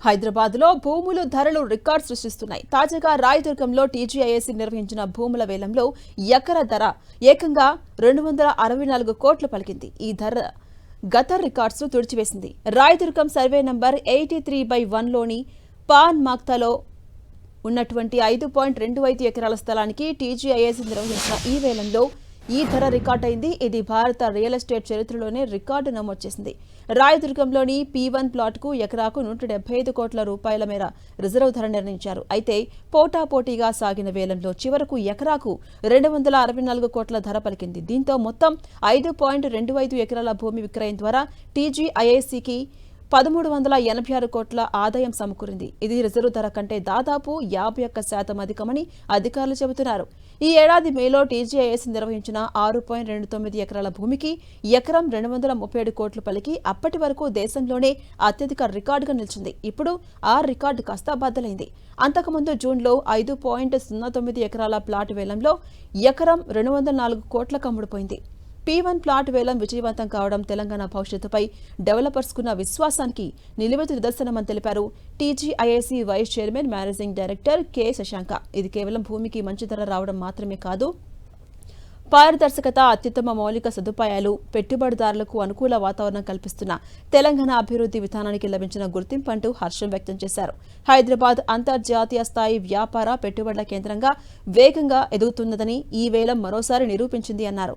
హైదరాబాద్లో భూముల ధరలు రికార్డు సృష్టిస్తున్నాయి. తాజాగా రాయదుర్గంలో టీజీఐఏసీ నిర్వహించిన భూముల వేలంలో ఎకరా ధర ఏకంగా 264 కోట్లు పలికింది. ఈ ధర గత రికార్డ్స్ తుడిచివేసింది. రాయదుర్గం సర్వే నంబర్ 83/1లోని పాన్ మాక్తాలో ఉన్నటువంటి 5.25 ఎకరాల స్థలానికి టీజీఐఏసీ నిర్వహించిన ఈ వేలంలో ఈ ధర రికార్డైంది. ఇది భారత రియల్ ఎస్టేట్ చరిత్రలోనే రికార్డు నమోదు చేసింది. రాయదుర్గంలోని P1 ప్లాట్కు ఎకరాకు 175 కోట్ల రూపాయల మేర రిజర్వ్ ధర నిర్ణయించారు. అయితే పోటాపోటీగా సాగిన వేలంలో చివరకు ఎకరాకు 264 కోట్ల ధర పలికింది. దీంతో మొత్తం 5.25 ఎకరాల భూమి విక్రయం ద్వారా టీజీఐఏసీకి 1386 కోట్ల ఆదాయం సమకూరింది. ఇది రిజర్వ్ ధర కంటే దాదాపు 51% అధికమని అధికారులు చెబుతున్నారు. ఈ ఏడాది మేలో టీజీఐఏసీ నిర్వహించిన 6.29 ఎకరాల భూమికి ఎకరం 237 కోట్లు పలికి అప్పటి వరకు దేశంలోనే అత్యధిక రికార్డుగా నిలిచింది. ఇప్పుడు ఆ రికార్డు కాస్త బద్దలైంది. అంతకుముందు జూన్లో 5.09 ఎకరాల ప్లాట్ వేలంలో ఎకరం 204 కోట్లకు అమ్ముడుపోయింది. P1 ప్లాట్ వేలం విజయవంతం కావడం తెలంగాణ భవిష్యత్తుపై డెవలపర్స్కున్న విశ్వాసానికి నిలువెత్తు నిదర్శనమని తెలిపారు TGIAC vice chairman managing director K Shashanka. ఇది కేవలం భూమికి మంచి ధర రావడం మాత్రమే కాదు, పారదర్శకత, అత్యుత్తమ మౌలిక సదుపాయాలు, పెట్టుబడిదారులకు అనుకూల వాతావరణం కల్పిస్తున్న తెలంగాణ అభివృద్ధి విధానానికి లభించిన గుర్తింపు అంటూ హర్షం వ్యక్తం చేశారు. హైదరాబాద్ అంతర్జాతీయ స్థాయి వ్యాపార పెట్టుబడుల కేంద్రంగా వేగంగా ఎదుగుతున్నదని ఈ వేలం మరోసారి నిరూపించింది అన్నారు.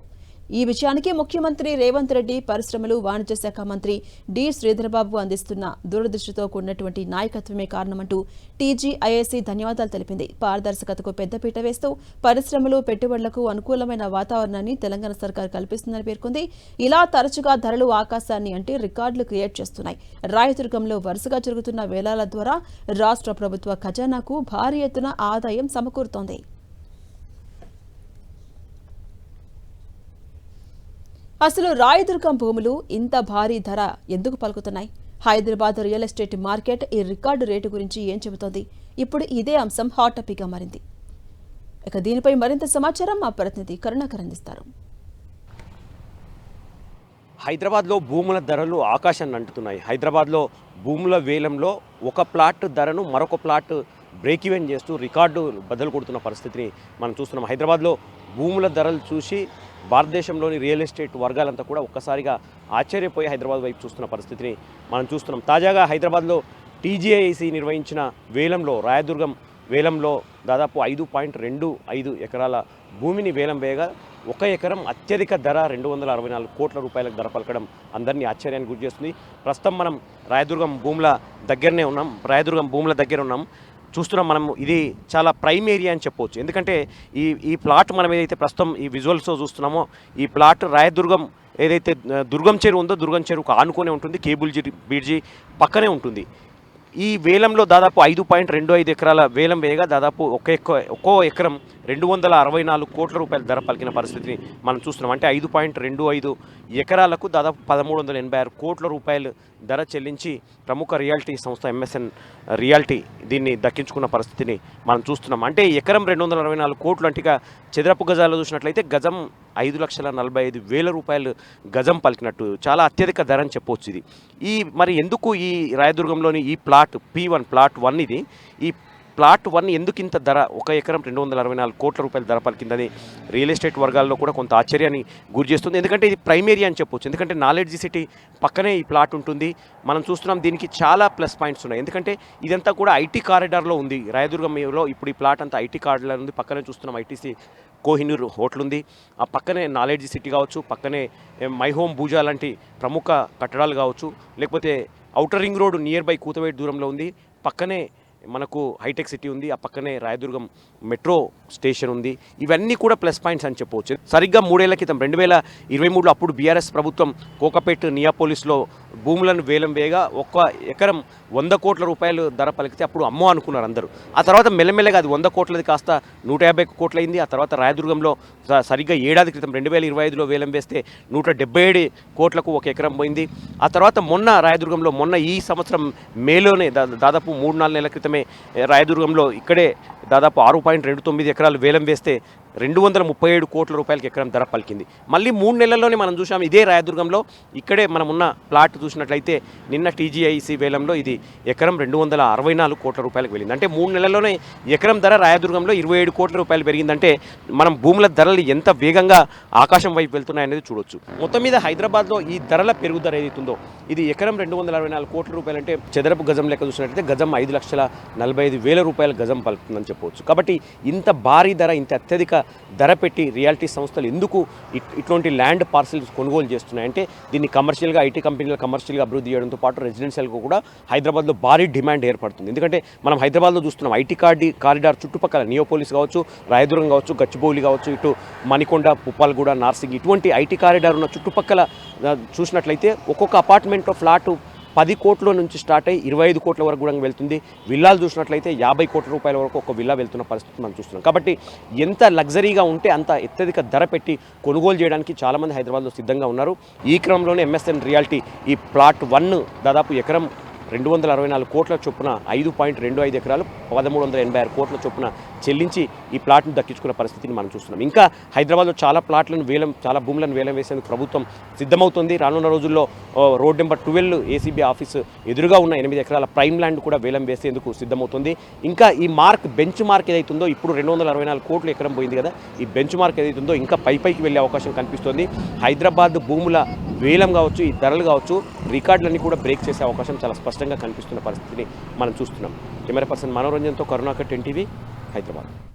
ఈ విషయానికి ముఖ్యమంత్రి రేవంత్ రెడ్డి, పరిశ్రమలు, వాణిజ్య శాఖ మంత్రి డి శ్రీధర్బాబు అందిస్తున్న దూరదృష్టితో కూడినటువంటి నాయకత్వమే కారణమంటూ టీజీఐఏసీ ధన్యవాదాలు తెలిపింది. పారదర్శకతకు పెద్దపీట వేస్తూ పరిశ్రమలు, పెట్టుబడులకు అనుకూలమైన వాతావరణాన్ని తెలంగాణ సర్కార్ కల్పిస్తుందని పేర్కొంది. ఇలా తరచుగా ధరలు ఆకాశాన్ని అంటే రికార్డులు క్రియేట్ చేస్తున్నాయి. రాయదుర్గంలో వరుసగా జరుగుతున్న వేలాల ద్వారా రాష్ట్ర ప్రభుత్వ ఖజానాకు భారీ ఎత్తున ఆదాయం సమకూరుతోంది. అసలు రాయదుర్గం భూములు ఇంత భారీ ధర ఎందుకు పలుకుతున్నాయి? హైదరాబాద్ రియల్ ఎస్టేట్ మార్కెట్ ఈ రికార్డు రేటు గురించి ఏం చెబుతోంది? ఇప్పుడు ఇదే అంశం హాట్ టాపిక్గా మారింది. ఇక దీనిపై మరింత సమాచారం మా ప్రతినిధి కరుణాకర్ అందిస్తారు. హైదరాబాద్లో భూముల ధరలు ఆకాశాన్ని అంటుతున్నాయి. హైదరాబాద్లో భూముల వేలంలో ఒక ప్లాట్ ధరను మరొక ప్లాట్ బ్రేక్ ఈవెన్ చేస్తూ రికార్డు బద్దలు కొడుతున్న పరిస్థితిని మనం చూస్తున్నాం. హైదరాబాద్లో భూముల ధరలు చూసి భారతదేశంలోని రియల్ ఎస్టేట్ వర్గాలంతా కూడా ఒక్కసారిగా ఆశ్చర్యపోయి హైదరాబాద్ వైపు చూస్తున్న పరిస్థితిని మనం చూస్తున్నాం. తాజాగా హైదరాబాద్లో టీజీఐఏసీ నిర్వహించిన వేలంలో, రాయదుర్గం వేలంలో దాదాపు 5.25 ఎకరాల భూమిని వేలం వేయగా ఒక ఎకరం అత్యధిక ధర 264 కోట్ల రూపాయలకు ధర పలకడం అందరినీ ఆశ్చర్యానికి గురి చేస్తుంది. ప్రస్తుతం మనం రాయదుర్గం భూముల దగ్గర ఉన్నాం. చూస్తున్నాం మనం. ఇది చాలా ప్రైమ్ ఏరియా అని చెప్పవచ్చు. ఎందుకంటే ఈ ప్లాట్ మనం ఏదైతే ప్రస్తుతం ఈ విజువల్స్లో చూస్తున్నామో, ఈ ప్లాట్ రాయదుర్గం ఏదైతే దుర్గం చెరువు ఉందో, దుర్గం చెరువుకు ఆనుకునే ఉంటుంది, కేబుల్ బ్రిడ్జి పక్కనే ఉంటుంది. ఈ వేలంలో దాదాపు 5.25 ఎకరాల వేలం వేయగా దాదాపు ఒక్కో ఎకరం 264 కోట్ల రూపాయల ధర పలికిన పరిస్థితిని మనం చూస్తున్నాం. అంటే 5.25 ఎకరాలకు దాదాపు 1386 కోట్ల రూపాయలు ధర చెల్లించి ప్రముఖ రియాలిటీ సంస్థ MSN రియాలిటీ దీన్ని దక్కించుకున్న పరిస్థితిని మనం చూస్తున్నాం. అంటే ఎకరం 264 కోట్లు అంటే చదరపు గజాలు చూసినట్లయితే గజం 5,45,000 రూపాయలు గజం పలికినట్టు చాలా అత్యధిక ధర అని చెప్పవచ్చు. ఇది మరి ఎందుకు ఈ రాయదుర్గంలోని ఈ ప్లాట్ P1 ప్లాట్ 1 ఇది ఈ ప్లాట్ 1 ఎందుకు ఇంత ధర, ఒక ఎకరం 264 కోట్ల రూపాయల ధర పలికిందని రియల్ ఎస్టేట్ వర్గాల్లో కూడా కొంత ఆశ్చర్యాన్ని గురి చేస్తుంది. ఎందుకంటే ఇది ప్రైమ్ ఏరియా అని చెప్పొచ్చు. ఎందుకంటే నాలెడ్జ్ సిటీ పక్కనే ఈ ప్లాట్ ఉంటుంది. మనం చూస్తున్నాం దీనికి చాలా ప్లస్ పాయింట్స్ ఉన్నాయి. ఎందుకంటే ఇదంతా కూడా ఐటీ కారిడార్లో ఉంది. రాయదుర్గంలో ఇప్పుడు ఈ ప్లాట్ అంతా ఐటీ కారిడార్ ఉంది. పక్కనే చూస్తున్నాం ఐటీసీ కోహినూర్ హోటల్ ఉంది. ఆ పక్కనే నాలెడ్జ్ సిటీ కావచ్చు, పక్కనే మై హోమ్ భూజా లాంటి ప్రముఖ కట్టడాలు కావచ్చు, లేకపోతే outer ring road near by కూతవేట్ దూరంలో ఉంది. పక్కనే మనకు హైటెక్ సిటీ ఉంది. ఆ పక్కనే రాయదుర్గం మెట్రో స్టేషన్ ఉంది. ఇవన్నీ కూడా ప్లస్ పాయింట్స్ అని చెప్పవచ్చు. సరిగ్గా 3 ఏళ్ల క్రితం 2023లో అప్పుడు బీఆర్ఎస్ ప్రభుత్వం కోకాపేట్ నియాపోలిస్లో భూములను వేలం వేయగా ఒక్క ఎకరం 100 కోట్ల రూపాయలు ధర పలికితే అప్పుడు అమ్మో అనుకున్నారు అందరూ. ఆ తర్వాత మెల్లమెల్లగా అది 100 కోట్లది కాస్త 150 కోట్లయింది. ఆ తర్వాత రాయదుర్గంలో సరిగ్గా ఏడాది క్రితం 2025లో వేలం వేస్తే 177 కోట్లకు ఒక ఎకరం పోయింది. ఆ తర్వాత మొన్న ఈ సంవత్సరం మేలోనే దాదాపు 3-4 నెలల క్రితమే రాయదుర్గంలో ఇక్కడే దాదాపు 6.29 ఎకరాలు వేలం వేస్తే 237 కోట్ల రూపాయలకి ఎకరం ధర పలికింది. మళ్ళీ 3 నెలల్లోనే మనం చూసాం ఇదే రాయదుర్గంలో, ఇక్కడే మనం ఉన్న ప్లాట్ చూసినట్లయితే నిన్న టీజీఐసి వేలంలో ఇది ఎకరం 264 కోట్ల రూపాయలకు వెళ్ళింది. అంటే 3 నెలల్లోనే ఎకరం ధర రాయదుర్గంలో 27 కోట్ల రూపాయలు పెరిగిందంటే మనం భూముల ధరలు ఎంత వేగంగా ఆకాశం వైపు వెళ్తున్నాయనేది చూడొచ్చు. మొత్తం మీద హైదరాబాద్లో ఈ ధరల పెరుగుదల ఏదైతుందో ఇది ఎకరం 264 కోట్ల రూపాయలు అంటే చదరపు గజం లెక్క చూసినట్లయితే గజం 5,45,000 రూపాయల గజం పలుకుతుందని చెప్పవచ్చు. కాబట్టి ఇంత భారీ ధర, ఇంత అత్యధిక ధర పెట్టి రియాలిటీ సంస్థలు ఎందుకు ఇట్లాంటి ల్యాండ్ పార్సిల్స్ కొనుగోలు చేస్తున్నాయంటే దీన్ని కమర్షియల్గా ఐటీ కంపెనీలు కమర్షియల్గా అభివృద్ధి చేయడంతో పాటు రెసిడెన్షియల్గా కూడా హైదరాబాద్లో భారీ డిమాండ్ ఏర్పడుతుంది. ఎందుకంటే మనం హైదరాబాద్లో చూస్తున్నాం ఐటీ కారిడార్ చుట్టుపక్కల నియోపోలిస్ కావచ్చు, రాయదుర్గం కావచ్చు, గచ్చిబౌలి కావచ్చు, ఇటు మణికొండ, పుప్పాలగూడ, నార్సింగ్ ఇటువంటి ఐటీ కారిడార్ ఉన్న చుట్టుపక్కల చూసినట్లయితే ఒక్కొక్క అపార్ట్మెంట్ ఫ్లాటు 10 కోట్ల నుంచి స్టార్ట్ అయ్యి 25 కోట్ల వరకు కూడా వెళ్తుంది. విల్లాలు చూసినట్లయితే 50 కోట్ల రూపాయల వరకు ఒక విల్లా వెళ్తున్న పరిస్థితి మనం చూస్తున్నాం. కాబట్టి ఎంత లగ్జరీగా ఉంటే అంత అత్యధిక ధర పెట్టి కొనుగోలు చేయడానికి చాలామంది హైదరాబాద్లో సిద్ధంగా ఉన్నారు. ఈ క్రమంలోనే ఎంఎస్ఎన్ రియాలిటీ ఈ ప్లాట్ 1 దాదాపు ఎకరం 264 కోట్ల చొప్పున 5.25 ఎకరాలు 1,386 కోట్ల చొప్పున చెల్లించి ఈ ప్లాట్ను దక్కించుకున్న పరిస్థితిని మనం చూస్తున్నాం. ఇంకా హైదరాబాద్లో చాలా భూములను వేలం వేసేందుకు ప్రభుత్వం సిద్ధమవుతుంది. రానున్న రోజుల్లో రోడ్ నెంబర్ 12 ఏసీబీ ఆఫీసు ఎదురుగా ఉన్న 8 ఎకరాల ప్రైమ్ ల్యాండ్ కూడా వేలం వేసేందుకు సిద్ధమవుతుంది. ఇంకా ఈ బెంచ్ మార్క్ ఏదైతుందో ఇప్పుడు 264 కోట్లు ఎకరం పోయింది కదా, ఈ బెంచ్ మార్క్ ఏదైతుందో ఇంకా పైకి వెళ్ళే అవకాశం కనిపిస్తుంది. హైదరాబాద్ భూముల వేలం కావచ్చు, ఈ ధరలు కావచ్చు, రికార్డులన్నీ కూడా బ్రేక్ చేసే అవకాశం చాలా స్పష్టంగా కనిపిస్తున్న పరిస్థితిని మనం చూస్తున్నాం. కెమెరా పర్సన్ మనోరంజన్తో కరుణాకర్, 10 టీవీ, హైదరాబాద్.